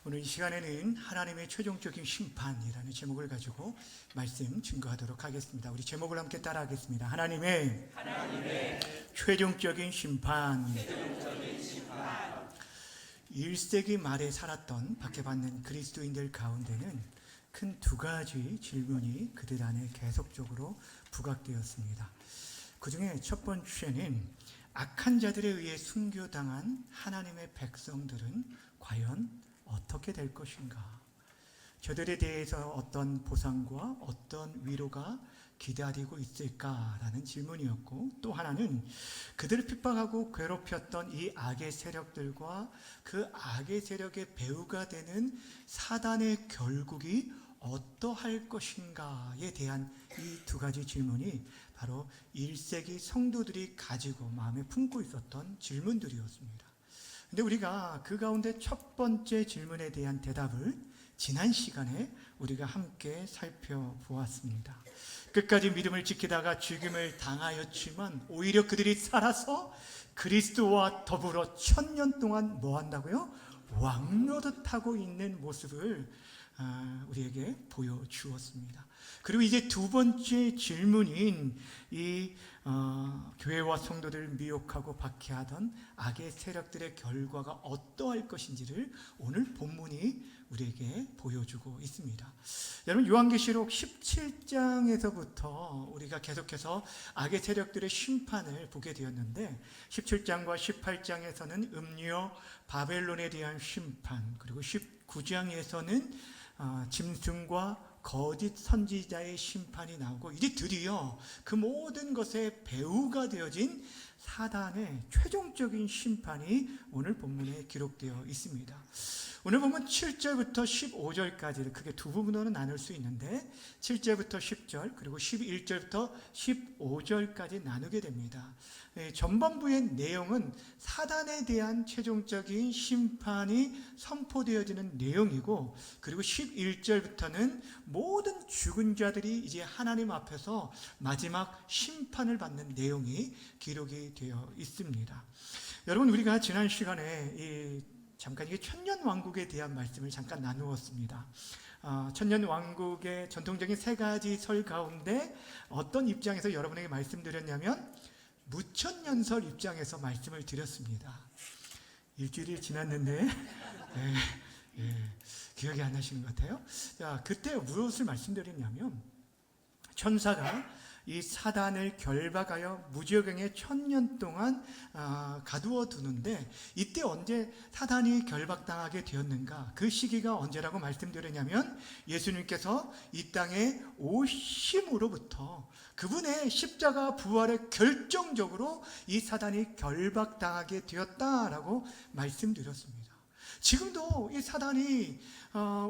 오늘 이 시간에는 하나님의 최종적인 심판이라는 제목을 가지고 말씀 증거하도록 하겠습니다. 우리 제목을 함께 따라하겠습니다. 하나님의 최종적인 심판. 1세기 말에 살았던 박해받는 그리스도인들 가운데는 큰 두 가지 질문이 그들 안에 계속적으로 부각되었습니다. 그 중에 첫 번째는 악한 자들에 의해 순교당한 하나님의 백성들은 과연 어떻게 될 것인가? 저들에 대해서 어떤 보상과 어떤 위로가 기다리고 있을까라는 질문이었고, 또 하나는 그들을 핍박하고 괴롭혔던 이 악의 세력들과 그 악의 세력의 배후가 되는 사단의 결국이 어떠할 것인가에 대한 이 두 가지 질문이 바로 1세기 성도들이 가지고 마음에 품고 있었던 질문들이었습니다. 근데 우리가 그 가운데 첫 번째 질문에 대한 대답을 지난 시간에 우리가 함께 살펴보았습니다. 끝까지 믿음을 지키다가 죽임을 당하였지만 오히려 그들이 살아서 그리스도와 더불어 1000년 동안 뭐 한다고요? 왕노릇하고 있는 모습을 우리에게 보여주었습니다. 그리고 이제 두 번째 질문인 이 교회와 성도들을 미혹하고 박해하던 악의 세력들의 결과가 어떠할 것인지를 오늘 본문이 우리에게 보여주고 있습니다. 여러분, 요한계시록 17장에서부터 우리가 계속해서 악의 세력들의 심판을 보게 되었는데, 17장과 18장에서는 음료 바벨론에 대한 심판, 그리고 19장에서는 짐승과 거짓 선지자의 심판이 나오고, 이제 드디어 그 모든 것의 배후가 되어진 사단의 최종적인 심판이 오늘 본문에 기록되어 있습니다. 오늘 보면 7절부터 15절까지를 크게 두 부분으로 나눌 수 있는데, 7절부터 10절 그리고 11절부터 15절까지 나누게 됩니다. 전반부의 내용은 사단에 대한 최종적인 심판이 선포되어지는 내용이고, 그리고 11절부터는 모든 죽은 자들이 이제 하나님 앞에서 마지막 심판을 받는 내용이 기록이 되어 있습니다. 여러분, 우리가 지난 시간에 잠깐 이게 천년왕국에 대한 말씀을 잠깐 나누었습니다. 천년왕국의 전통적인 세 가지 설 가운데 어떤 입장에서 여러분에게 말씀드렸냐면 무천년설 입장에서 말씀을 드렸습니다. 일주일이 지났는데 기억이 안 나시는 것 같아요. 자, 그때 무엇을 말씀드렸냐면, 천사가 이 사단을 결박하여 무지경에 1000년 동안 가두어 두는데, 이때 언제 사단이 결박당하게 되었는가? 그 시기가 언제라고 말씀드렸냐면, 예수님께서 이 땅에 오심으로부터 그분의 십자가 부활에 결정적으로 이 사단이 결박당하게 되었다라고 말씀드렸습니다. 지금도 이 사단이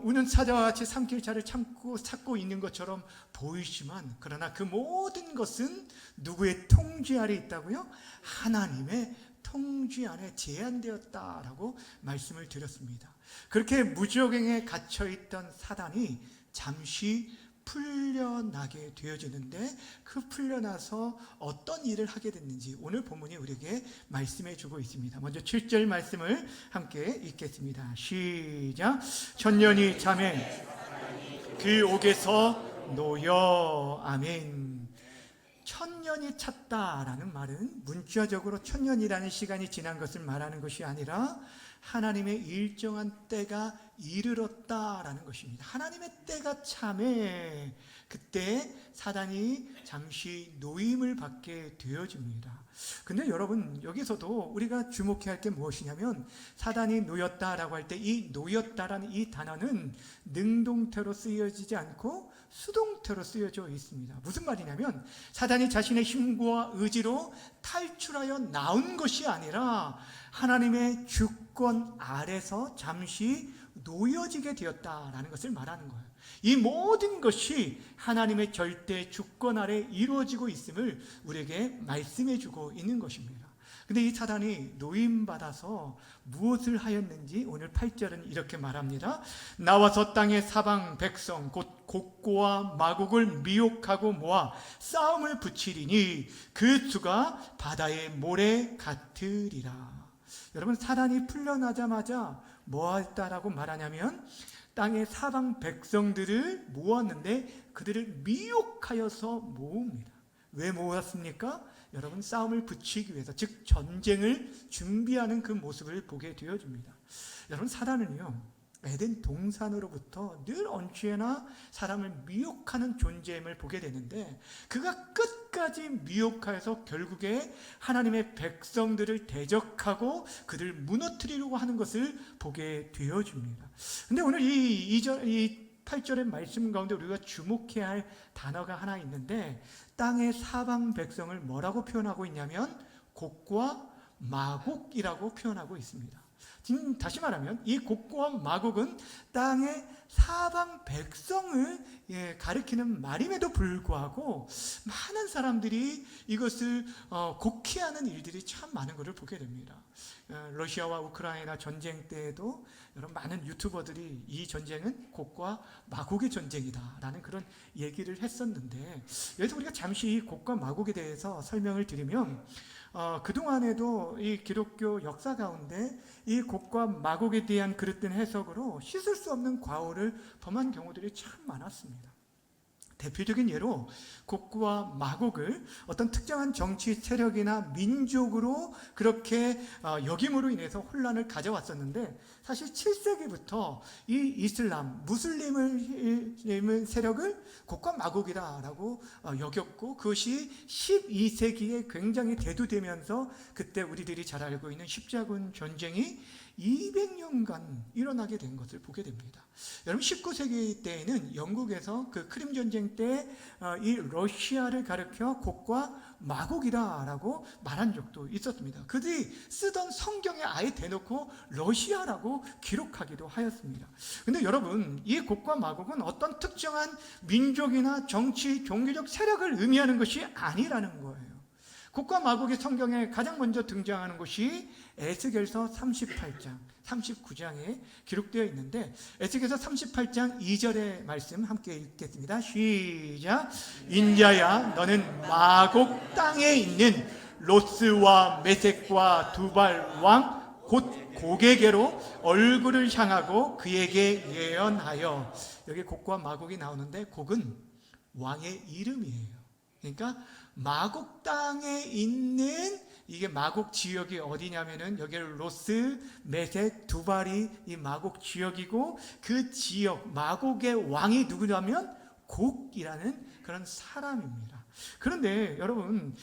우는 사자와 같이 삼킬 자를 찾고 있는 것처럼 보이지만, 그러나 그 모든 것은 누구의 통제 아래 있다고요? 하나님의 통제 안에 제한되었다라고 말씀을 드렸습니다. 그렇게 무지경에 갇혀있던 사단이 잠시 풀려나게 되어지는데, 그 풀려나서 어떤 일을 하게 됐는지 오늘 본문이 우리에게 말씀해 주고 있습니다. 먼저 7절 말씀을 함께 읽겠습니다. 시작. 천년이 잠에 그 옥에서 놓여. 아멘. 천년이 찼다라는 말은 문자적으로 천년이라는 시간이 지난 것을 말하는 것이 아니라 하나님의 일정한 때가 이르렀다라는 것입니다. 하나님의 때가 참에 그때 사단이 잠시 노임을 받게 되어집니다. 근데 여러분, 여기서도 우리가 주목해야 할 게 무엇이냐면, 사단이 놓였다라고 할 때 이 놓였다라는 이 단어는 능동태로 쓰여지지 않고 수동태로 쓰여져 있습니다. 무슨 말이냐면, 사단이 자신의 힘과 의지로 탈출하여 나온 것이 아니라 하나님의 주권 아래서 잠시 놓여지게 되었다라는 것을 말하는 거예요. 이 모든 것이 하나님의 절대 주권 아래 이루어지고 있음을 우리에게 말씀해 주고 있는 것입니다. 근데 이 사단이 노임받아서 무엇을 하였는지 오늘 8절은 이렇게 말합니다. 나와서 땅의 사방 백성 곧 곡고와 마곡을 미혹하고 모아 싸움을 붙이리니 그 수가 바다의 모래 같으리라. 여러분, 사단이 풀려나자마자 뭐 했다라고 말하냐면 땅의 사방 백성들을 모았는데 그들을 미혹하여서 모읍니다. 왜 모았습니까? 여러분, 싸움을 붙이기 위해서, 즉 전쟁을 준비하는 그 모습을 보게 되어집니다. 여러분, 사단은요 에덴 동산으로부터 늘 언제나 사람을 미혹하는 존재임을 보게 되는데, 그가 끝까지 미혹하여서 결국에 하나님의 백성들을 대적하고 그들을 무너뜨리려고 하는 것을 보게 되어집니다. 근데 오늘 이 8절의 말씀 가운데 우리가 주목해야 할 단어가 하나 있는데, 땅의 사방 백성을 뭐라고 표현하고 있냐면 곡과 마곡이라고 표현하고 있습니다. 다시 말하면 이 곡과 마곡은 땅의 사방 백성을 가리키는 말임에도 불구하고 많은 사람들이 이것을 곡해하는 일들이 참 많은 것을 보게 됩니다. 러시아와 우크라이나 전쟁 때에도 여러분, 많은 유튜버들이 이 전쟁은 곡과 마곡의 전쟁이다라는 그런 얘기를 했었는데, 여기서 우리가 잠시 이 곡과 마곡에 대해서 설명을 드리면, 그동안에도 이 기독교 역사 가운데 이 곡과 마곡에 대한 그릇된 해석으로 씻을 수 없는 과오를 범한 경우들이 참 많았습니다. 대표적인 예로 곡과 마곡을 어떤 특정한 정치 세력이나 민족으로 그렇게 여김으로 인해서 혼란을 가져왔었는데, 사실 7세기부터 이 이슬람, 무슬림 세력을 곡과 마곡이다라고 여겼고, 그것이 12세기에 굉장히 대두되면서 그때 우리들이 잘 알고 있는 십자군 전쟁이 200년간 일어나게 된 것을 보게 됩니다. 여러분, 19세기 때에는 영국에서 그 크림 전쟁 때 이 러시아를 가리켜 곡과 마곡이다라고 말한 적도 있었습니다. 그들이 쓰던 성경에 아예 대놓고 러시아라고 기록하기도 하였습니다. 근데 여러분, 이 곡과 마곡은 어떤 특정한 민족이나 정치, 종교적 세력을 의미하는 것이 아니라는 거예요. 곡과 마곡이 성경에 가장 먼저 등장하는 것이 에스겔서 38장, 39장에 기록되어 있는데, 에스겔서 38장 2절의 말씀 함께 읽겠습니다. 시작. 인자야, 너는 마곡 땅에 있는 로스와 메섹과 두발 왕 곧 고게게로 얼굴을 향하고 그에게 예언하여. 여기 곡과 마곡이 나오는데, 곡은 왕의 이름이에요. 그러니까 마곡 땅에 있는, 이게 마곡 지역이 어디냐면은 여기 로스, 메섹, 두발이 이 마곡 지역이고, 그 지역 마곡의 왕이 누구냐면 곡이라는 그런 사람입니다. 그런데 여러분,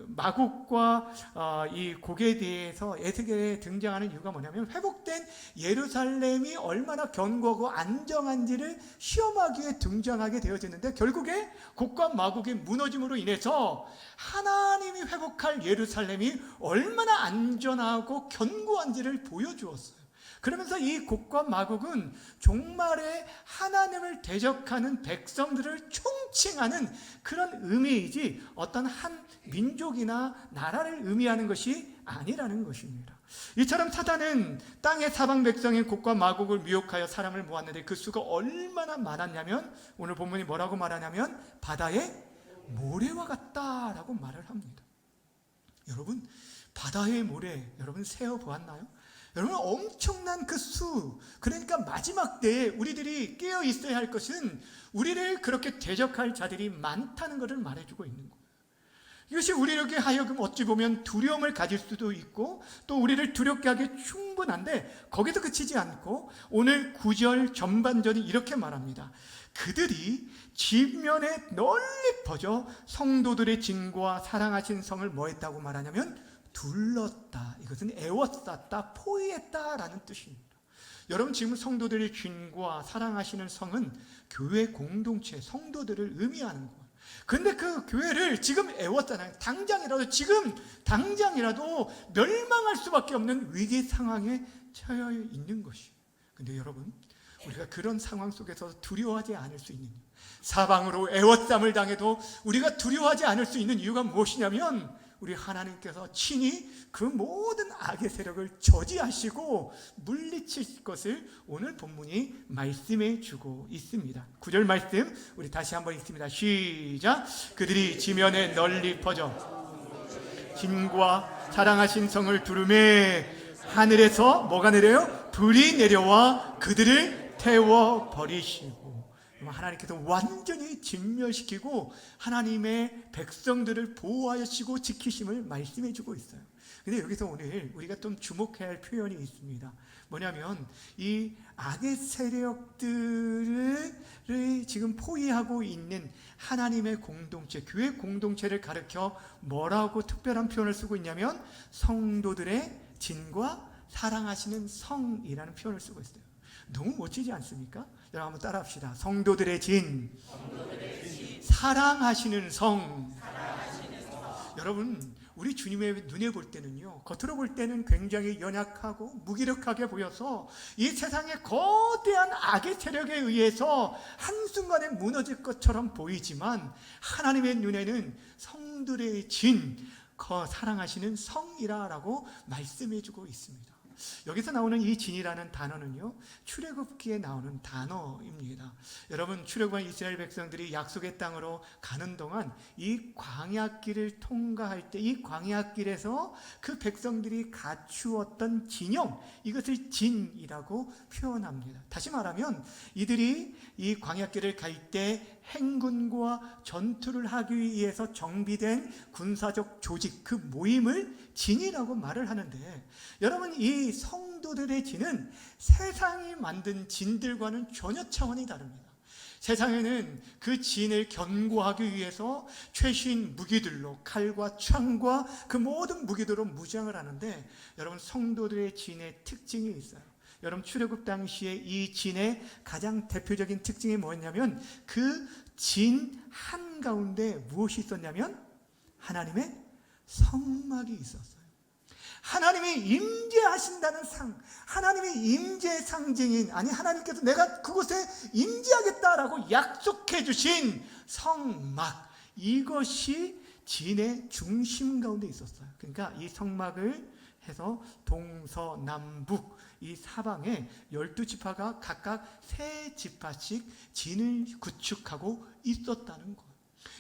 마곡과 이 곡에 대해서 에스겔에 등장하는 이유가 뭐냐면, 회복된 예루살렘이 얼마나 견고하고 안정한지를 시험하기 위해 등장하게 되어지는데, 결국에 곡과 마곡의 무너짐으로 인해서 하나님이 회복할 예루살렘이 얼마나 안전하고 견고한지를 보여주었어요. 그러면서 이 곡과 마곡은 종말에 하나님을 대적하는 백성들을 총칭하는 그런 의미이지 어떤 한 민족이나 나라를 의미하는 것이 아니라는 것입니다. 이처럼 사단은 땅의 사방 백성인 곡과 마곡을 미혹하여 사람을 모았는데, 그 수가 얼마나 많았냐면, 오늘 본문이 뭐라고 말하냐면 바다의 모래와 같다라고 말을 합니다. 여러분, 바다의 모래, 여러분 세어보았나요? 여러분, 엄청난 그 수, 그러니까 마지막 때에 우리들이 깨어 있어야 할 것은 우리를 그렇게 대적할 자들이 많다는 것을 말해주고 있는 거예요. 이것이 우리에게 하여금 어찌 보면 두려움을 가질 수도 있고, 또 우리를 두렵게 하기 충분한데, 거기서 그치지 않고 오늘 9절 전반전이 이렇게 말합니다. 그들이 지면에 널리 퍼져 성도들의 진과 사랑하신 성을 뭐 했다고 말하냐면 둘렀다. 이것은 에워쌌다, 포위했다라는 뜻입니다. 여러분, 지금 성도들의 진과 사랑하시는 성은 교회 공동체, 성도들을 의미하는 거예요. 근데 그 교회를 지금 애웠잖아요. 당장이라도 멸망할 수밖에 없는 위기 상황에 처해 있는 것이. 근데 여러분, 우리가 그런 상황 속에서 두려워하지 않을 수 있는, 사방으로 애워쌈을 당해도 우리가 두려워하지 않을 수 있는 이유가 무엇이냐면, 우리 하나님께서 친히 그 모든 악의 세력을 저지하시고 물리칠 것을 오늘 본문이 말씀해 주고 있습니다. 9절 말씀 우리 다시 한번 읽습니다. 시작. 그들이 지면에 널리 퍼져 진과 사랑하신 성을 두르매 하늘에서 뭐가 내려요? 불이 내려와 그들을 태워버리시고, 하나님께서 완전히 진멸시키고 하나님의 백성들을 보호하시고 지키심을 말씀해 주고 있어요. 근데 여기서 오늘 우리가 좀 주목해야 할 표현이 있습니다. 뭐냐면 이 악의 세력들을 지금 포위하고 있는 하나님의 공동체, 교회 공동체를 가르쳐 뭐라고 특별한 표현을 쓰고 있냐면 성도들의 진과 사랑하시는 성이라는 표현을 쓰고 있어요. 너무 멋지지 않습니까? 여러분 한번 따라합시다. 성도들의 진, 사랑하시는 성. 여러분, 우리 주님의 눈에 볼 때는요, 겉으로 볼 때는 굉장히 연약하고 무기력하게 보여서 이 세상의 거대한 악의 세력에 의해서 한순간에 무너질 것처럼 보이지만 하나님의 눈에는 성들의 진, 사랑하시는 성이라고 말씀해 주고 있습니다. 여기서 나오는 이 진이라는 단어는요, 출애굽기에 나오는 단어입니다. 여러분, 출애굽한 이스라엘 백성들이 약속의 땅으로 가는 동안 이 광야길을 통과할 때 이 광야길에서 그 백성들이 갖추었던 진영, 이것을 진이라고 표현합니다. 다시 말하면 이들이 이 광야길을 갈 때 행군과 전투를 하기 위해서 정비된 군사적 조직, 그 모임을 진이라고 말을 하는데, 여러분, 이 성도들의 진은 세상이 만든 진들과는 전혀 차원이 다릅니다. 세상에는 그 진을 견고하기 위해서 최신 무기들로, 칼과 창과 그 모든 무기들로 무장을 하는데, 여러분, 성도들의 진의 특징이 있어요. 여러분, 출애굽 당시에 이 진의 가장 대표적인 특징이 뭐였냐면, 그 진 한가운데 무엇이 있었냐면 하나님의 성막이 있었어요. 하나님이 임재하신다는 하나님의 임재의 상징인, 아니 하나님께서 내가 그곳에 임재하겠다라고 약속해 주신 성막, 이것이 진의 중심 가운데 있었어요. 그러니까 이 성막을 해서 동서남북 이 사방에 12지파가 각각 3지파씩 진을 구축하고 있었다는 것.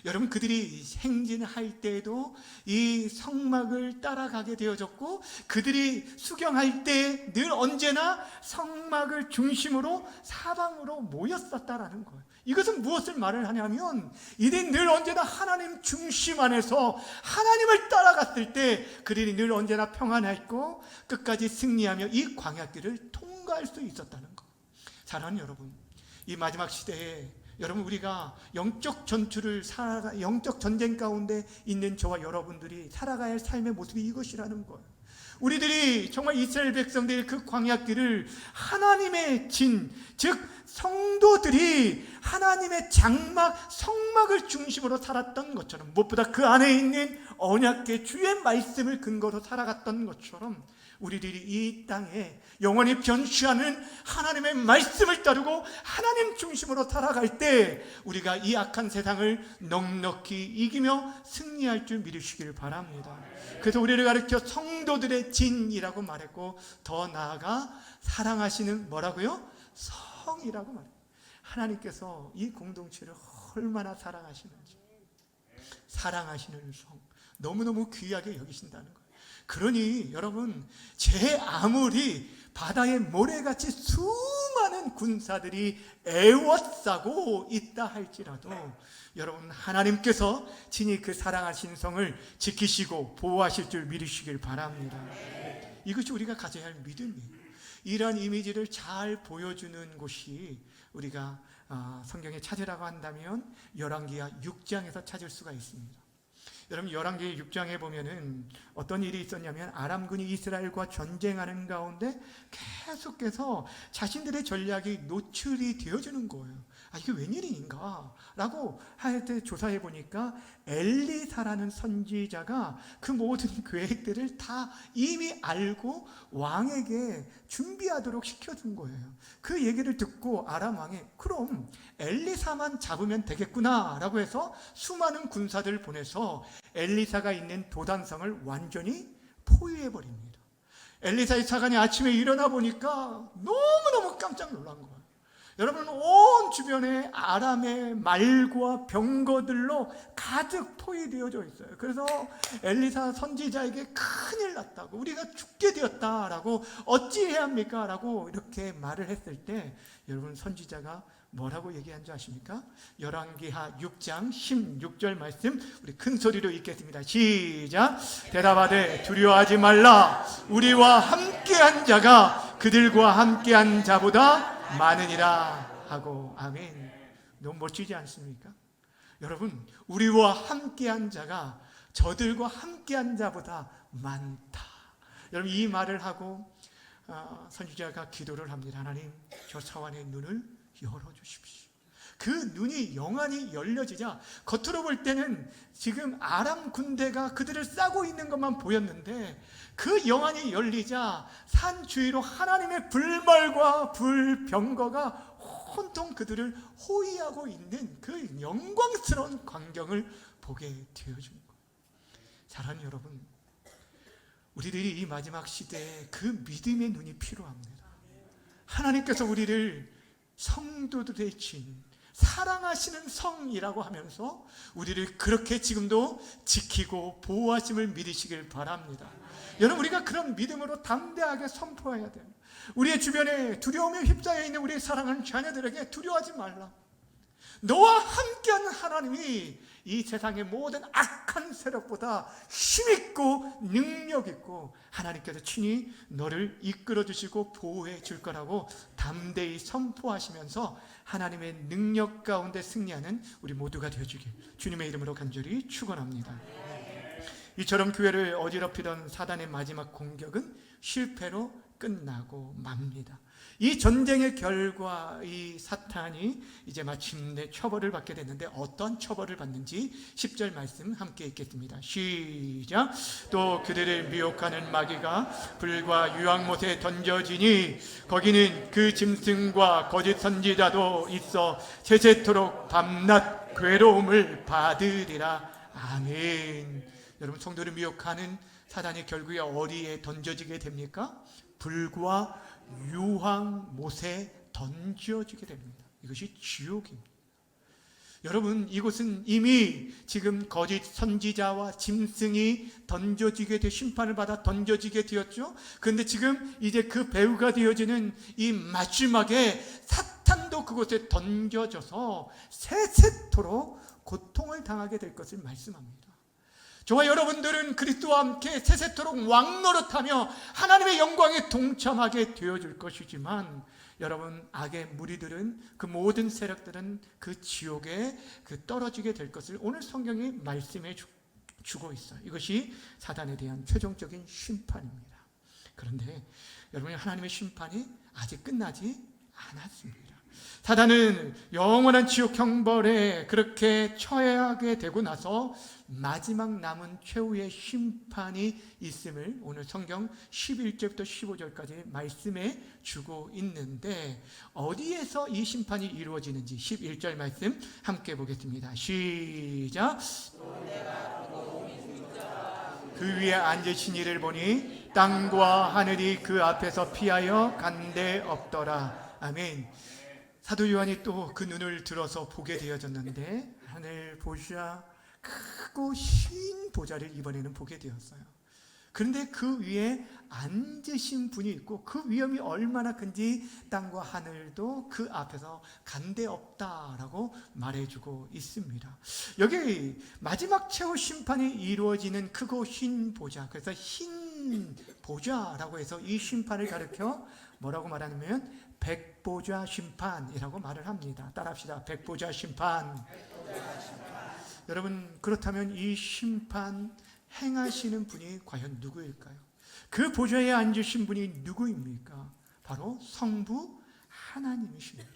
여러분, 그들이 행진할 때에도 이 성막을 따라가게 되어졌고, 그들이 수경할 때 늘 언제나 성막을 중심으로 사방으로 모였었다라는 거예요. 이것은 무엇을 말을 하냐면, 이들이 늘 언제나 하나님 중심 안에서 하나님을 따라갔을 때 그들이 늘 언제나 평안했고 끝까지 승리하며 이 광야길을 통과할 수 있었다는 것. 사랑하는 여러분, 이 마지막 시대에 여러분, 우리가 영적 전쟁 가운데 있는 저와 여러분들이 살아가야 할 삶의 모습이 이것이라는 거예요. 우리들이 정말 이스라엘 백성들의 그 광야길을 하나님의 진, 즉 성도들이 하나님의 장막, 성막을 중심으로 살았던 것처럼, 무엇보다 그 안에 있는 언약궤 주의 말씀을 근거로 살아갔던 것처럼, 우리들이 이 땅에 영원히 변치하는 하나님의 말씀을 따르고 하나님 중심으로 살아갈 때 우리가 이 악한 세상을 넉넉히 이기며 승리할 줄 믿으시길 바랍니다. 그래서 우리를 가르쳐 성도들의 진이라고 말했고, 더 나아가 사랑하시는 뭐라고요? 성이라고 말해요. 하나님께서 이 공동체를 얼마나 사랑하시는지, 사랑하시는 성, 너무너무 귀하게 여기신다는 거예요. 그러니 여러분, 제 아무리 바다의 모래같이 수많은 군사들이 애워싸고 있다 할지라도, 여러분, 하나님께서 친히 그 사랑하신 성을 지키시고 보호하실 줄 믿으시길 바랍니다. 이것이 우리가 가져야 할 믿음이에요. 이러한 이미지를 잘 보여주는 곳이 우리가 성경에 찾으라고 한다면 열왕기하 6장에서 찾을 수가 있습니다. 여러분, 열왕기 6장에 보면은 어떤 일이 있었냐면, 아람군이 이스라엘과 전쟁하는 가운데 계속해서 자신들의 전략이 노출이 되어지는 거예요. 이게 웬일인가? 라고 할 때 조사해 보니까 엘리사라는 선지자가 그 모든 계획들을 다 이미 알고 왕에게 준비하도록 시켜준 거예요. 그 얘기를 듣고 아람 왕이 그럼 엘리사만 잡으면 되겠구나 라고 해서 수많은 군사들을 보내서 엘리사가 있는 도단성을 완전히 포위해 버립니다. 엘리사의 사관이 아침에 일어나 보니까 너무너무 깜짝 놀란 거예요. 여러분, 온 주변에 아람의 말과 병거들로 가득 포위되어져 있어요. 그래서 엘리사 선지자에게 큰일 났다고, 우리가 죽게 되었다라고, 어찌해야 합니까? 라고 이렇게 말을 했을 때 여러분, 선지자가 뭐라고 얘기한 줄 아십니까? 열왕기하 6장 16절 말씀 우리 큰 소리로 읽겠습니다. 시작. 대답하되 두려워하지 말라. 우리와 함께한 자가 그들과 함께한 자보다 많으니라 하고. 아멘. 너무 멋지지 않습니까? 여러분, 우리와 함께한 자가 저들과 함께한 자보다 많다. 여러분, 이 말을 하고 선지자가 기도를 합니다. 하나님, 저 사환의 눈을 열어주십시오. 그 눈이 영안이 열려지자 겉으로 볼 때는 지금 아람 군대가 그들을 싸고 있는 것만 보였는데, 그 영안이 열리자 산 주위로 하나님의 불말과 불병거가 온통 그들을 호위하고 있는 그 영광스러운 광경을 보게 되어준 거예요. 사랑하는 여러분, 우리들이 이 마지막 시대에 그 믿음의 눈이 필요합니다. 하나님께서 우리를 성도들의 진, 사랑하시는 성이라고 하면서 우리를 그렇게 지금도 지키고 보호하심을 믿으시길 바랍니다. 여러분, 우리가 그런 믿음으로 담대하게 선포해야 돼요. 우리의 주변에 두려움에 휩싸여 있는 우리의 사랑하는 자녀들에게 두려워하지 말라. 너와 함께하는 하나님이 이 세상의 모든 악한 세력보다 힘있고 능력있고 하나님께서 친히 너를 이끌어주시고 보호해 줄 거라고 담대히 선포하시면서 하나님의 능력 가운데 승리하는 우리 모두가 되어주길 주님의 이름으로 간절히 축원합니다. 이처럼 교회를 어지럽히던 사단의 마지막 공격은 실패로 끝나고 맙니다. 이 전쟁의 결과 이 사탄이 이제 마침내 처벌을 받게 됐는데, 어떤 처벌을 받는지 10절 말씀 함께 읽겠습니다. 시작. 또 그들을 미혹하는 마귀가 불과 유황못에 던져지니 거기는 그 짐승과 거짓 선지자도 있어 세세토록 밤낮 괴로움을 받으리라. 아멘. 여러분, 성도를 미혹하는 사단이 결국에 어디에 던져지게 됩니까? 불과 유황못에 던져지게 됩니다. 이것이 지옥입니다. 여러분, 이곳은 이미 지금 거짓 선지자와 짐승이 던져지게 심판을 받아 던져지게 되었죠. 그런데 지금 이제 그 배후가 되어지는 이 마지막에 사탄도 그곳에 던져져서 세세토록 고통을 당하게 될 것을 말씀합니다. 저와 여러분들은 그리스도와 함께 세세토록 왕노릇하며 하나님의 영광에 동참하게 되어줄 것이지만, 여러분, 악의 무리들은, 그 모든 세력들은 그 지옥에 떨어지게 될 것을 오늘 성경이 말씀해 주고 있어요. 이것이 사단에 대한 최종적인 심판입니다. 그런데 여러분, 하나님의 심판이 아직 끝나지 않았습니다. 사단은 영원한 지옥 형벌에 그렇게 처해하게 되고 나서 마지막 남은 최후의 심판이 있음을 오늘 성경 11절부터 15절까지 말씀해 주고 있는데, 어디에서 이 심판이 이루어지는지 11절 말씀 함께 보겠습니다. 시작. 그 위에 앉으신 이를 보니 땅과 하늘이 그 앞에서 피하여 간데 없더라. 아멘. 사도 요한이 또 그 눈을 들어서 보게 되어졌는데, 하늘 보시야 크고 흰 보좌를 이번에는 보게 되었어요. 그런데 그 위에 앉으신 분이 있고, 그 위엄이 얼마나 큰지 땅과 하늘도 그 앞에서 간데 없다라고 말해주고 있습니다. 여기 마지막 최후 심판이 이루어지는 크고 흰 보좌, 그래서 흰 보좌라고 해서 이 심판을 가르쳐 뭐라고 말하냐면 백보좌 심판이라고 말을 합니다. 따라합시다. 백보좌 심판. 여러분, 그렇다면 이 심판 행하시는 분이 과연 누구일까요? 그 보좌에 앉으신 분이 누구입니까? 바로 성부 하나님이십니다.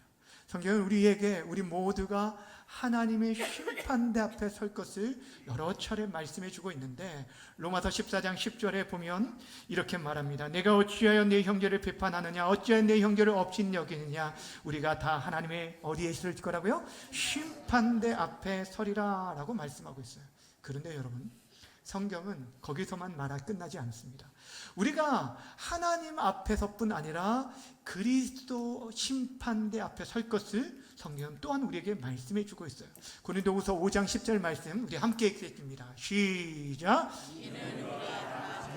성경은 우리에게, 우리 모두가 하나님의 심판대 앞에 설 것을 여러 차례 말씀해 주고 있는데, 로마서 14장 10절에 보면 이렇게 말합니다. 내가 어찌하여 내 형제를 비판하느냐, 어찌하여 내 형제를 업신여기느냐. 우리가 다 하나님의 어디에 있을 거라고요? 심판대 앞에 서리라 라고 말씀하고 있어요. 그런데 여러분, 성경은 거기서만 끝나지 않습니다. 우리가 하나님 앞에서뿐 아니라 그리스도 심판대 앞에 설 것을 성경은 또한 우리에게 말씀해 주고 있어요. 고린도후서 5장 10절 말씀 우리 함께 읽겠습니다. 시작.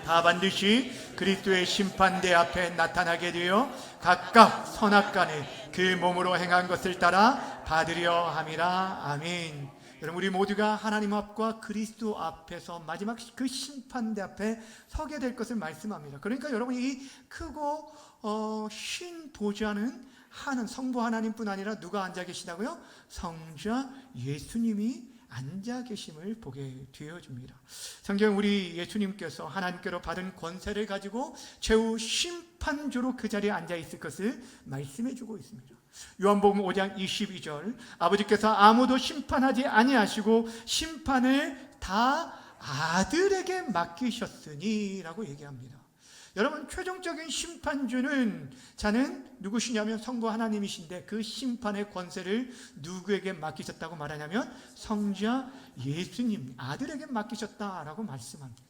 다 반드시 그리스도의 심판대 앞에 나타나게 되어 각각 선악간에 그 몸으로 행한 것을 따라 받으려 함이라. 아멘. 여러분, 우리 모두가 하나님 앞과 그리스도 앞에서 마지막 그 심판대 앞에 서게 될 것을 말씀합니다. 그러니까 여러분, 이 크고 신 보좌는 성부 하나님뿐 아니라 누가 앉아 계시다고요? 성자 예수님이 앉아 계심을 보게 되어줍니다. 성경 우리 예수님께서 하나님께로 받은 권세를 가지고 최후 심판주로 그 자리에 앉아 있을 것을 말씀해 주고 있습니다. 요한복음 5장 22절 아버지께서 아무도 심판하지 아니하시고 심판을 다 아들에게 맡기셨으니 라고 얘기합니다. 여러분, 최종적인 심판주는 자는 누구시냐면 성부 하나님이신데 그 심판의 권세를 누구에게 맡기셨다고 말하냐면 성자 예수님 아들에게 맡기셨다라고 말씀합니다.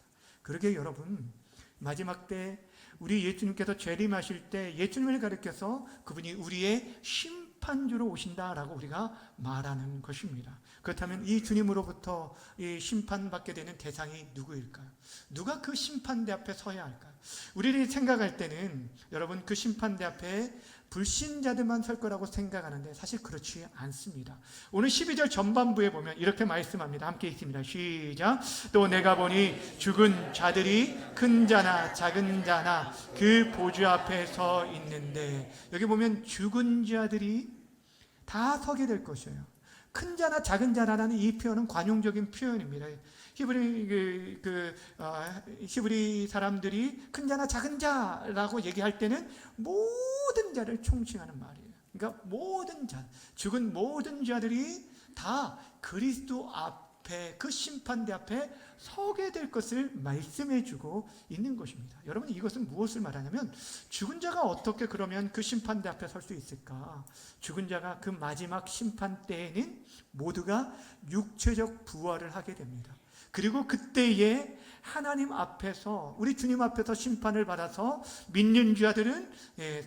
그러게 여러분, 마지막 때 우리 예수님께서 재림하실 때 예수님을 가리켜서 그분이 우리의 심판주로 오신다라고 우리가 말하는 것입니다. 그렇다면 이 주님으로부터 이 심판받게 되는 대상이 누구일까요? 누가 그 심판대 앞에 서야 할까요? 우리들이 생각할 때는 여러분, 그 심판대 앞에 불신자들만 설 거라고 생각하는데 사실 그렇지 않습니다. 오늘 12절 전반부에 보면 이렇게 말씀합니다. 함께 읽습니다. 시작. 또 내가 보니 죽은 자들이 큰 자나 작은 자나 그 보좌 앞에 서 있는데, 여기 보면 죽은 자들이 다 서게 될 것이에요. 큰 자나 작은 자라는 이 표현은 관용적인 표현입니다. 히브리 사람들이 큰 자나 작은 자라고 얘기할 때는 모든 자를 총칭하는 말이에요. 그러니까 모든 자, 죽은 모든 자들이 다 그리스도 앞에, 그 심판대 앞에 서게 될 것을 말씀해 주고 있는 것입니다. 여러분, 이것은 무엇을 말하냐면 죽은 자가 어떻게 그러면 그 심판대 앞에 설 수 있을까? 죽은 자가 그 마지막 심판 때에는 모두가 육체적 부활을 하게 됩니다. 그리고 그때에 하나님 앞에서, 우리 주님 앞에서 심판을 받아서 믿는 자들은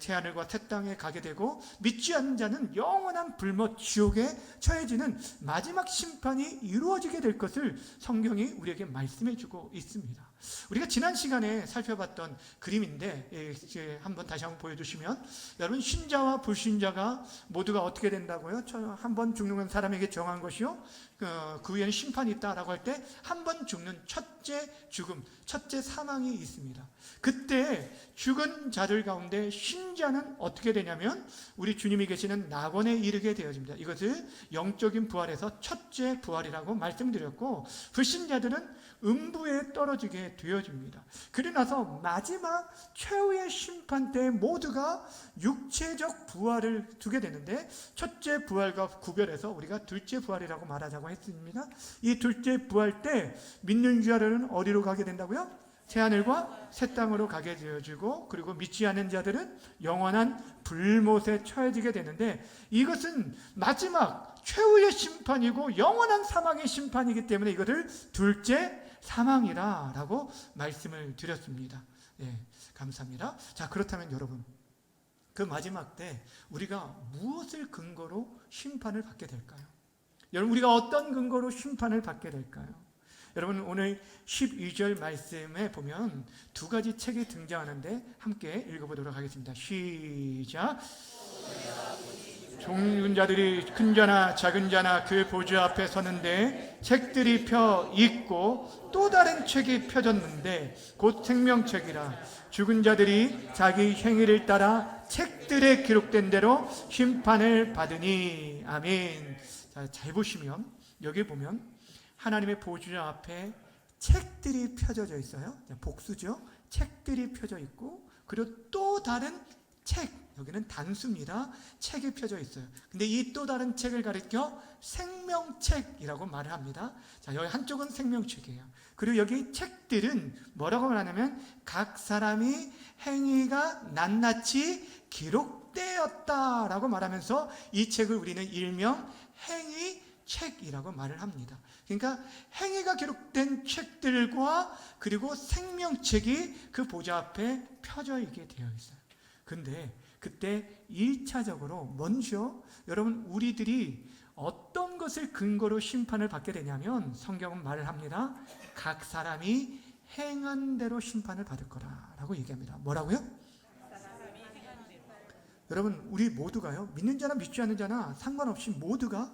새하늘과 새 땅에 가게 되고, 믿지 않는 자는 영원한 불못 지옥에 처해지는 마지막 심판이 이루어지게 될 것을 성경이 우리에게 말씀해 주고 있습니다. 우리가 지난 시간에 살펴봤던 그림인데 한번 다시 한번 보여주시면, 여러분, 신자와 불신자가 모두가 어떻게 된다고요? 한 번 죽는 사람에게 정한 것이요, 그 후에는 심판이 있다라고 할 때 한 번 죽는 첫째 죽음, 첫째 사망이 있습니다. 그때 죽은 자들 가운데 신자는 어떻게 되냐면 우리 주님이 계시는 낙원에 이르게 되어집니다. 이것을 영적인 부활에서 첫째 부활이라고 말씀드렸고, 불신자들은 음부에 떨어지게 되어집니다. 그리고 나서 마지막 최후의 심판 때 모두가 육체적 부활을 두게 되는데, 첫째 부활과 구별해서 우리가 둘째 부활이라고 말하자고 했습니다. 이 둘째 부활 때 믿는 자들은 어디로 가게 된다고요? 새하늘과 새 땅으로 가게 되어지고, 그리고 믿지 않는 자들은 영원한 불못에 처해지게 되는데, 이것은 마지막 최후의 심판이고 영원한 사망의 심판이기 때문에 이것을 둘째 사망이라고 말씀을 드렸습니다. 감사합니다. 자, 그렇다면 여러분, 그 마지막 때 우리가 무엇을 근거로 심판을 받게 될까요? 여러분, 우리가 어떤 근거로 심판을 받게 될까요? 여러분, 오늘 12절 말씀에 보면 두 가지 책이 등장하는데 함께 읽어보도록 하겠습니다. 시작. 죽은 자들이 큰 자나 작은 자나 그 보좌 앞에 서는데 책들이 펴 있고 또 다른 책이 펴졌는데 곧 생명책이라. 죽은 자들이 자기 행위를 따라 책들에 기록된 대로 심판을 받으니. 아멘. 자, 잘 보시면 여기 보면 하나님의 보좌 앞에 책들이 펴져져 있어요. 복수죠. 책들이 펴져 있고, 그리고 또 다른 책, 여기는 단수입니다. 책이 펴져 있어요. 근데 이 또 다른 책을 가리켜 생명책이라고 말을 합니다. 자, 여기 한쪽은 생명책이에요. 그리고 여기 책들은 뭐라고 말하냐면 각 사람이 행위가 낱낱이 기록되었다라고 말하면서 이 책을 우리는 일명 행위 책이라고 말을 합니다. 그러니까 행위가 기록된 책들과 그리고 생명책이 그 보좌 앞에 펴져 있게 되어 있어요. 근데 그때 1차적으로 먼저 여러분 우리들이 어떤 것을 근거로 심판을 받게 되냐면 성경은 말을 합니다. 각 사람이 행한 대로 심판을 받을 거라고 얘기합니다. 뭐라고요? 여러분 우리 모두가요, 믿는 자나 믿지 않는 자나 상관없이 모두가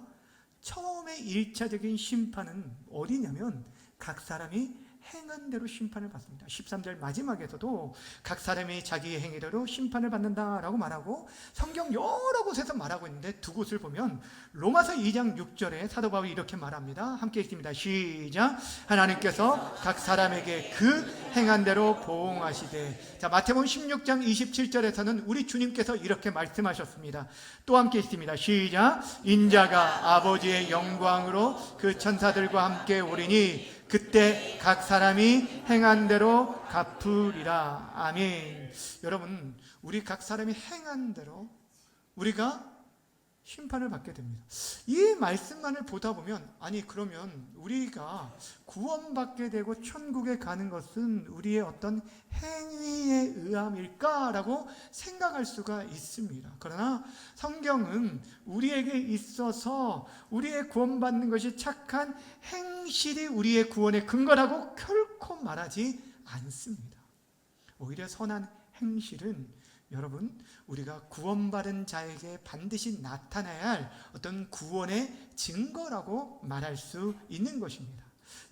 처음에 1차적인 심판은 어디냐면 각 사람이 행한 대로 심판을 받습니다. 13절 마지막에서도 각 사람이 자기의 행위대로 심판을 받는다라고 말하고 성경 여러 곳에서 말하고 있는데 두 곳을 보면 로마서 2장 6절에 사도 바울이 이렇게 말합니다. 함께 읽습니다. 시작. 하나님께서 각 사람에게 그 행한 대로 보응하시되. 자, 마태복음 16장 27절에서는 우리 주님께서 이렇게 말씀하셨습니다. 또 함께 읽습니다. 시작. 인자가 아버지의 영광으로 그 천사들과 함께 오리니 그때 각 사람이 행한 대로 갚으리라. 아멘. 여러분 우리 각 사람이 행한 대로 우리가 심판을 받게 됩니다. 이 말씀만을 보다 보면 아니 그러면 우리가 구원받게 되고 천국에 가는 것은 우리의 어떤 행위에 의함일까라고 생각할 수가 있습니다. 그러나 성경은 우리에게 있어서 우리의 구원받는 것이 착한 행실이 우리의 구원의 근거라고 결코 말하지 않습니다. 오히려 선한 행실은 여러분 우리가 구원받은 자에게 반드시 나타나야 할 어떤 구원의 증거라고 말할 수 있는 것입니다.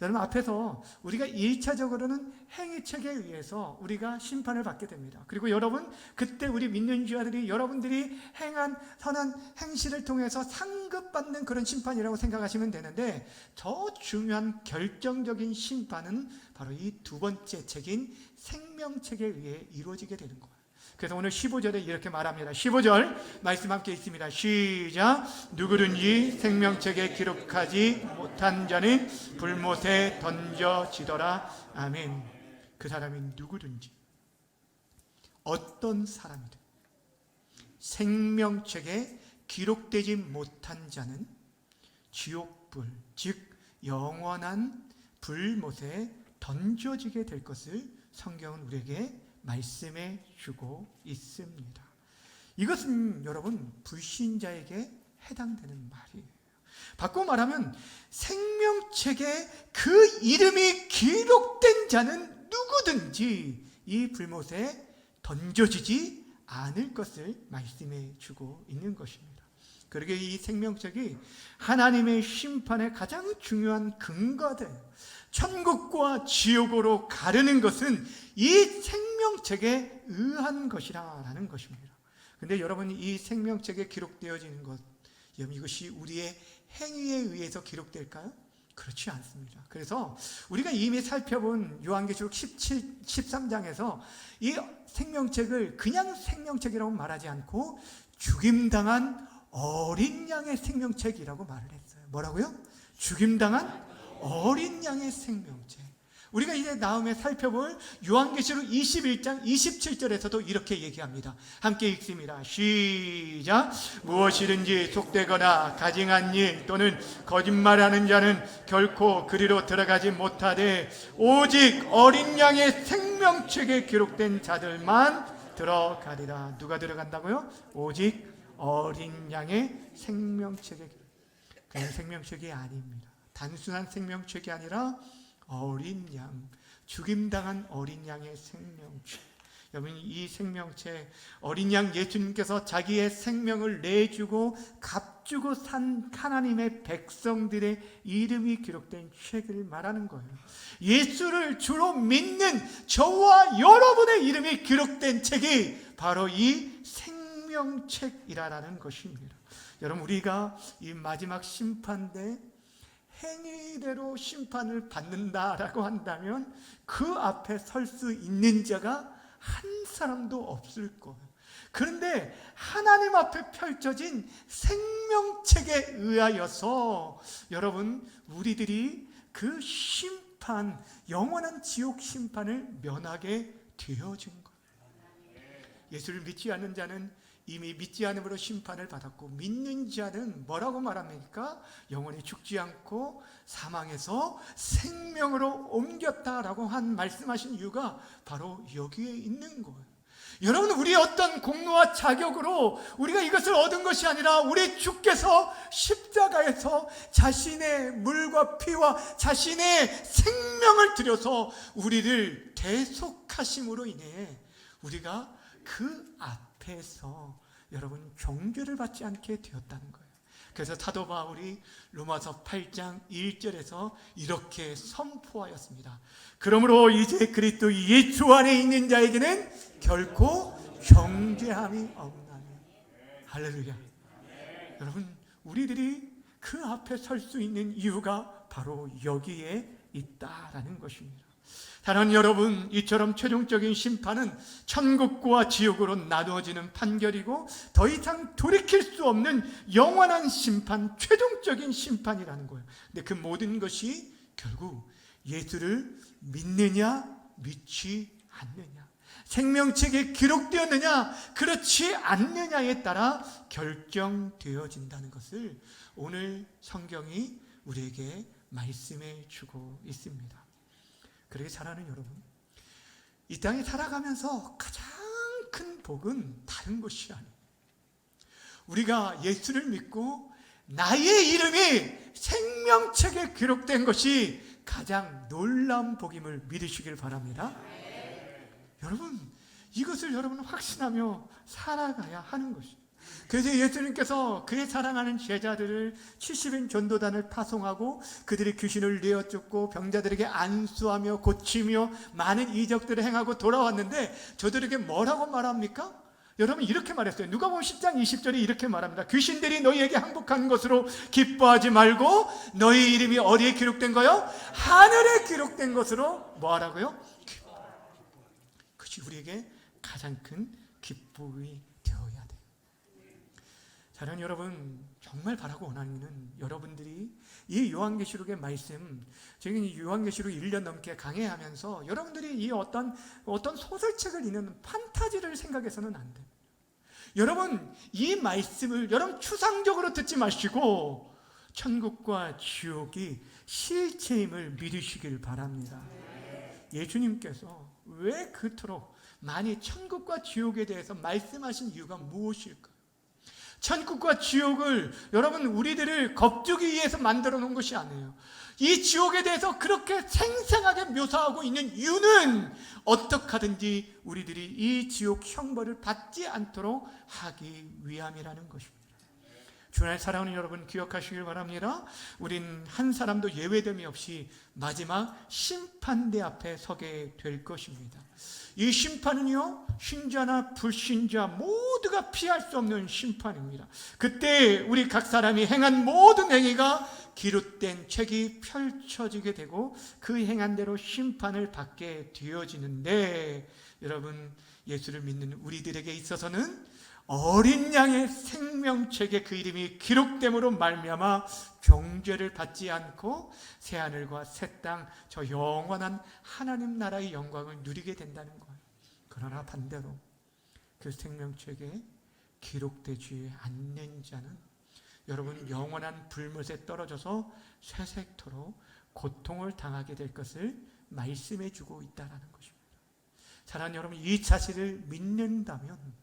여러분 앞에서 우리가 1차적으로는 행위책에 의해서 우리가 심판을 받게 됩니다. 그리고 여러분 그때 우리 믿는 자들이 여러분들이 행한 선한 행실을 통해서 상급받는 그런 심판이라고 생각하시면 되는데 더 중요한 결정적인 심판은 바로 이 두 번째 책인 생명책에 의해 이루어지게 되는 거예요. 그래서 오늘 15절에 이렇게 말합니다. 15절 말씀 함께 있습니다. 시작. 누구든지 생명책에 기록하지 못한 자는 불못에 던져지더라. 아멘. 그 사람이 누구든지 어떤 사람이든 생명책에 기록되지 못한 자는 지옥불 즉 영원한 불못에 던져지게 될 것을 성경은 우리에게 말씀해 주고 있습니다. 이것은 여러분 불신자에게 해당되는 말이에요. 바꿔 말하면 생명책에 그 이름이 기록된 자는 누구든지 이 불못에 던져지지 않을 것을 말씀해 주고 있는 것입니다. 그러게 이 생명책이 하나님의 심판의 가장 중요한 근거돼요. 천국과 지옥으로 가르는 것은 이 생명책에 의한 것이라는 것입니다. 그런데 여러분 이 생명책에 기록되어지는 것, 이것이 우리의 행위에 의해서 기록될까요? 그렇지 않습니다. 그래서 우리가 이미 살펴본 요한계시록 13장에서 이 생명책을 그냥 생명책이라고 말하지 않고 죽임당한 어린 양의 생명책이라고 말을 했어요. 뭐라고요? 죽임당한 어린 양의 생명책. 우리가 이제 다음에 살펴볼 요한계시록 21장 27절에서도 이렇게 얘기합니다. 함께 읽습니다. 시작. 무엇이든지 속되거나 가증한 일 또는 거짓말하는 자는 결코 그리로 들어가지 못하되 오직 어린 양의 생명책에 기록된 자들만 들어가리라. 누가 들어간다고요? 오직 어린 양의 생명책에. 그냥 생명책이 아닙니다. 단순한 생명책이 아니라 어린 양, 죽임당한 어린 양의 생명책. 여러분 이 생명책, 어린 양 예수님께서 자기의 생명을 내주고 값주고 산 하나님의 백성들의 이름이 기록된 책을 말하는 거예요. 예수를 주로 믿는 저와 여러분의 이름이 기록된 책이 바로 이 생명책이라는 것입니다. 여러분 우리가 이 마지막 심판 때 행위대로 심판을 받는다라고 한다면 그 앞에 설 수 있는 자가 한 사람도 없을 거예요. 그런데 하나님 앞에 펼쳐진 생명책에 의하여서 여러분 우리들이 그 심판, 영원한 지옥 심판을 면하게 되어진 거예요. 예수를 믿지 않는 자는 이미 믿지 않음으로 심판을 받았고, 믿는 자는 뭐라고 말합니까? 영원히 죽지 않고 사망에서 생명으로 옮겼다라고 말씀하신 이유가 바로 여기에 있는 거예요. 여러분, 우리의 어떤 공로와 자격으로 우리가 이것을 얻은 것이 아니라 우리 주께서 십자가에서 자신의 물과 피와 자신의 생명을 들여서 우리를 대속하심으로 인해 우리가 그 앞에서 여러분 정죄를 받지 않게 되었다는 거예요. 그래서 사도 바울이 로마서 8장 1절에서 이렇게 선포하였습니다. 그러므로 이제 그리스도 예수 안에 있는 자에게는 결코 정죄함이 없나니. 할렐루야. 여러분, 우리들이 그 앞에 설 수 있는 이유가 바로 여기에 있다라는 것입니다. 사랑하는 여러분, 이처럼 최종적인 심판은 천국과 지옥으로 나누어지는 판결이고 더 이상 돌이킬 수 없는 영원한 심판, 최종적인 심판이라는 거예요. 근데 그 모든 것이 결국 예수를 믿느냐 믿지 않느냐, 생명책에 기록되었느냐 그렇지 않느냐에 따라 결정되어진다는 것을 오늘 성경이 우리에게 말씀해 주고 있습니다. 그렇게 사랑하는 여러분, 이 땅에 살아가면서 가장 큰 복은 다른 것이 아니에요. 우리가 예수를 믿고 나의 이름이 생명책에 기록된 것이 가장 놀라운 복임을 믿으시길 바랍니다. 여러분, 이것을 여러분은 확신하며 살아가야 하는 것이에요. 그래서 예수님께서 그의 사랑하는 제자들을 70인 전도단을 파송하고 그들이 귀신을 내어쫓고 병자들에게 안수하며 고치며 많은 이적들을 행하고 돌아왔는데 저들에게 뭐라고 말합니까? 여러분, 이렇게 말했어요. 누가복음 10장 20절에 이렇게 말합니다. 귀신들이 너희에게 항복한 것으로 기뻐하지 말고 너희 이름이 어디에 기록된 거요? 하늘에 기록된 것으로 뭐하라고요? 그것이 우리에게 가장 큰 기쁨이 되어야 돼요. 사랑하는 여러분, 정말 바라고 원하는 여러분들이 이 요한계시록의 말씀, 저희 요한계시록 1년 넘게 강해하면서 여러분들이 이 어떤 소설책을 읽는 판타지를 생각해서는 안 돼요. 여러분, 이 말씀을 여러분 추상적으로 듣지 마시고 천국과 지옥이 실체임을 믿으시길 바랍니다. 예수님께서 왜 그토록 많이 천국과 지옥에 대해서 말씀하신 이유가 무엇일까요? 천국과 지옥을 여러분 우리들을 겁주기 위해서 만들어 놓은 것이 아니에요. 이 지옥에 대해서 그렇게 생생하게 묘사하고 있는 이유는 어떻게 하든지 우리들이 이 지옥 형벌을 받지 않도록 하기 위함이라는 것입니다. 주님의 사랑하는 여러분, 기억하시길 바랍니다. 우린 한 사람도 예외됨이 없이 마지막 심판대 앞에 서게 될 것입니다. 이 심판은요, 신자나 불신자 모두가 피할 수 없는 심판입니다. 그때 우리 각 사람이 행한 모든 행위가 기록된 책이 펼쳐지게 되고 그 행한 대로 심판을 받게 되어지는데, 여러분, 예수를 믿는 우리들에게 있어서는 어린 양의 생명책에 그 이름이 기록됨으로 말미암아 정죄를 받지 않고 새하늘과 새 땅, 저 영원한 하나님 나라의 영광을 누리게 된다는 거예요. 그러나 반대로 그 생명책에 기록되지 않는 자는 여러분 영원한 불못에 떨어져서 쇠색토록 고통을 당하게 될 것을 말씀해 주고 있다는 것입니다. 사랑하는 여러분, 이 사실을 믿는다면,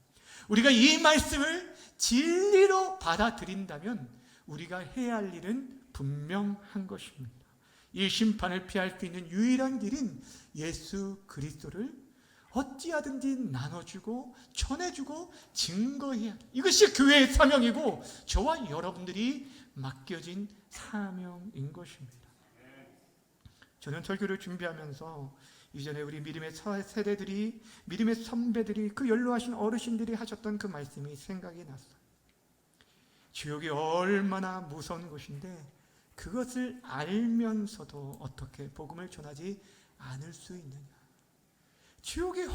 우리가 이 말씀을 진리로 받아들인다면 우리가 해야 할 일은 분명한 것입니다. 이 심판을 피할 수 있는 유일한 길은 예수 그리스도를 어찌하든지 나눠주고 전해주고 증거해야 돼. 이것이 교회의 사명이고 저와 여러분들이 맡겨진 사명인 것입니다. 저는 설교를 준비하면서 이전에 우리 믿음의 세대들이, 믿음의 선배들이, 그 연로하신 어르신들이 하셨던 그 말씀이 생각이 났어요. 지옥이 얼마나 무서운 곳인데 그것을 알면서도 어떻게 복음을 전하지 않을 수 있느냐. 지옥이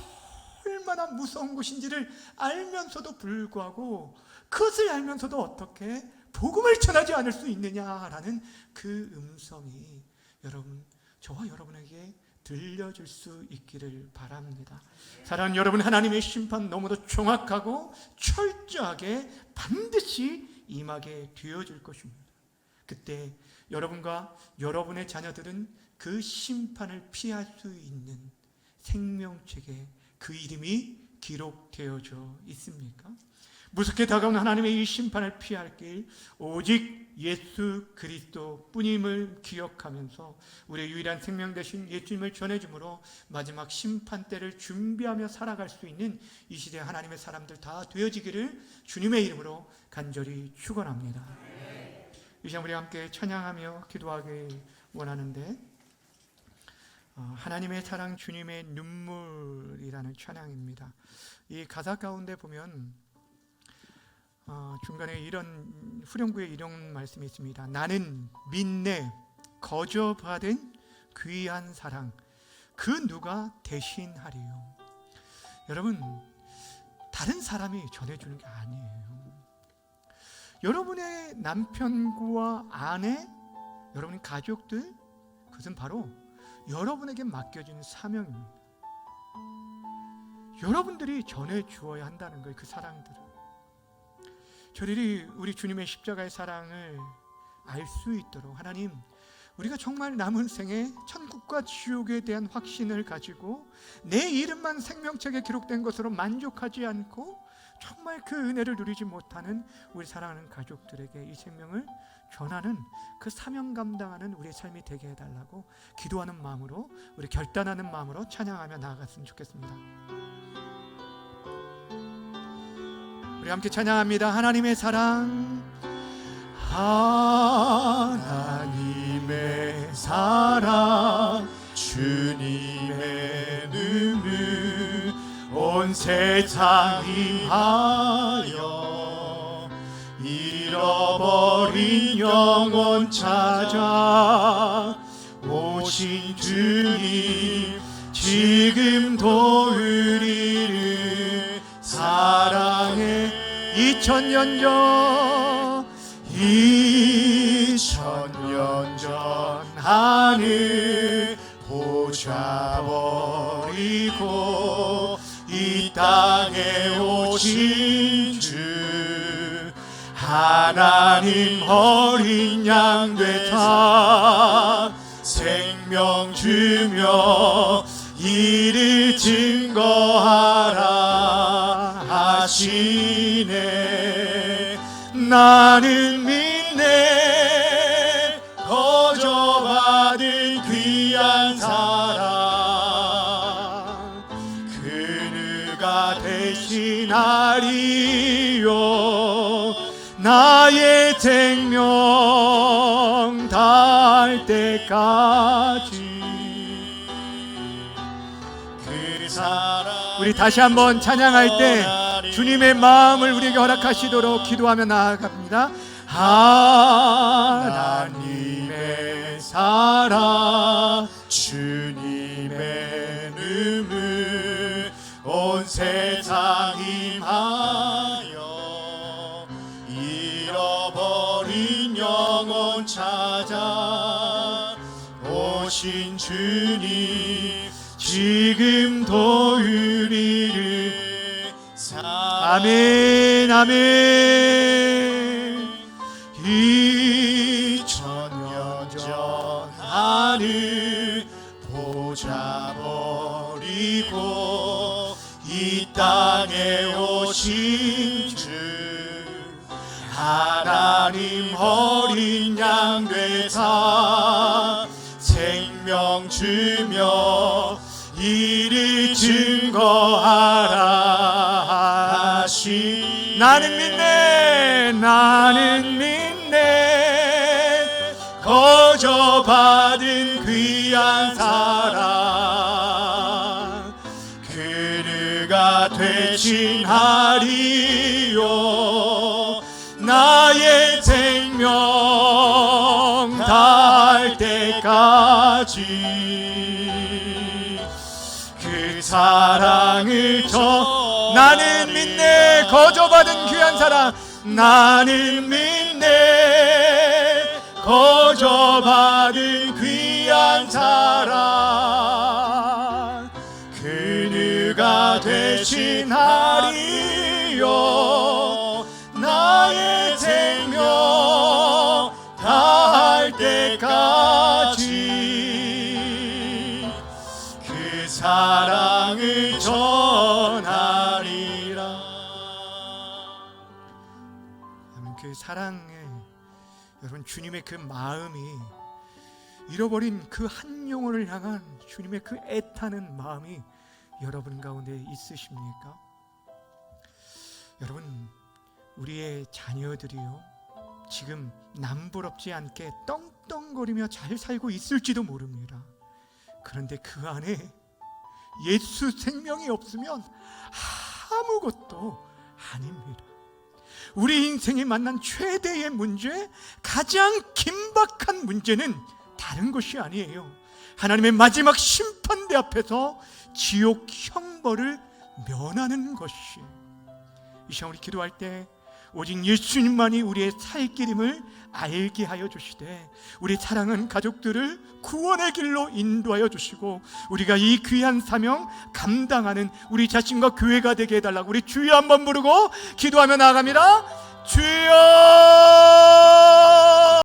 얼마나 무서운 곳인지를 알면서도 불구하고 그것을 알면서도 어떻게 복음을 전하지 않을 수 있느냐라는 그 음성이 여러분, 저와 여러분에게 들려줄 수 있기를 바랍니다. 사랑하는 여러분, 하나님의 심판 너무도 정확하고 철저하게 반드시 임하게 되어질 것입니다. 그때 여러분과 여러분의 자녀들은 그 심판을 피할 수 있는 생명책에 그 이름이 기록되어져 있습니까? 무섭게 다가오는 하나님의 이 심판을 피할 길 오직 예수 그리스도 뿐임을 기억하면서 우리의 유일한 생명 되신 예수님을 전해줌으로 마지막 심판 때를 준비하며 살아갈 수 있는 이 시대 하나님의 사람들 다 되어지기를 주님의 이름으로 간절히 축원합니다. 이 시간 우리 함께 찬양하며 기도하길 원하는데, 하나님의 사랑 주님의 눈물이라는 찬양입니다. 이 가사 가운데 보면 중간에 이런 후렴구에 이런 말씀이 있습니다. 나는 믿네 거저받은 귀한 사랑 그 누가 대신하리요. 여러분, 다른 사람이 전해주는 게 아니에요. 여러분의 남편과 아내, 여러분의 가족들, 그것은 바로 여러분에게 맡겨진 사명입니다. 여러분들이 전해주어야 한다는 거예요. 그 사랑들을. 저들이 우리 주님의 십자가의 사랑을 알 수 있도록 하나님, 우리가 정말 남은 생에 천국과 지옥에 대한 확신을 가지고 내 이름만 생명책에 기록된 것으로 만족하지 않고 정말 그 은혜를 누리지 못하는 우리 사랑하는 가족들에게 이 생명을 전하는 그 사명 감당하는 우리의 삶이 되게 해달라고 기도하는 마음으로, 우리 결단하는 마음으로 찬양하며 나아갔으면 좋겠습니다. 우리 함께 찬양합니다. 하나님의 사랑, 하나님의 사랑, 주님의 눈물 온 세상이 하여 잃어버린 영혼 찾아 오신 주님, 지금도 우리를 사랑해. 2000년 전 하늘 보좌 버리고 이 땅에 오신 주, 하나님 어린 양 되사 생명 주며 이를 증거하라 하시네. 나는 믿네 거저받은 귀한 사랑 그 누가 대신하리요. 나의 생명 닿을 때까지. 그 사랑 우리 다시 한번 찬양할 때 주님의 마음을 우리에게 허락하시도록 기도하며 나아갑니다. 하나님의 사랑, 주님의 눈물 온 세상 임하여 잃어버린 영혼 찾아 오신 주님, 지금도 우리를 아멘, 아멘. 2000년 전 하늘 보좌 버리고 이 땅에 오신 주, 하나님 어린 양 되사 생명 주며 이를 증거하라 하시. 나는 믿네, 나는 믿네 거저받은 귀한 사랑 그 누가 대신하리요. 나의 생명 닿을 때까지 그 사랑을 나는 믿네 거저받은 귀한 사랑, 나는 믿네 거저받은 귀한 사랑 대신하리요 나의 생명 다할 때까지 그 사랑을 전하리라. 그 사랑에 여러분 주님의 그 마음이 잃어버린 그 한 영혼을 향한 주님의 그 애타는 마음이 여러분 가운데 있으십니까? 여러분 우리의 자녀들이요 지금 남부럽지 않게 떵떵거리며 잘 살고 있을지도 모릅니다. 그런데 그 안에 예수 생명이 없으면 아무것도 아닙니다. 우리 인생에 만난 최대의 문제, 가장 긴박한 문제는 다른 것이 아니에요. 하나님의 마지막 심판대 앞에서 지옥 형벌을 면하는 것이. 이 시간 우리 기도할 때 오직 예수님만이 우리의 살 길임을 알게 하여 주시되 우리 사랑하는 가족들을 구원의 길로 인도하여 주시고 우리가 이 귀한 사명 감당하는 우리 자신과 교회가 되게 해달라고 우리 주여 한번 부르고 기도하며 나아갑니다. 주여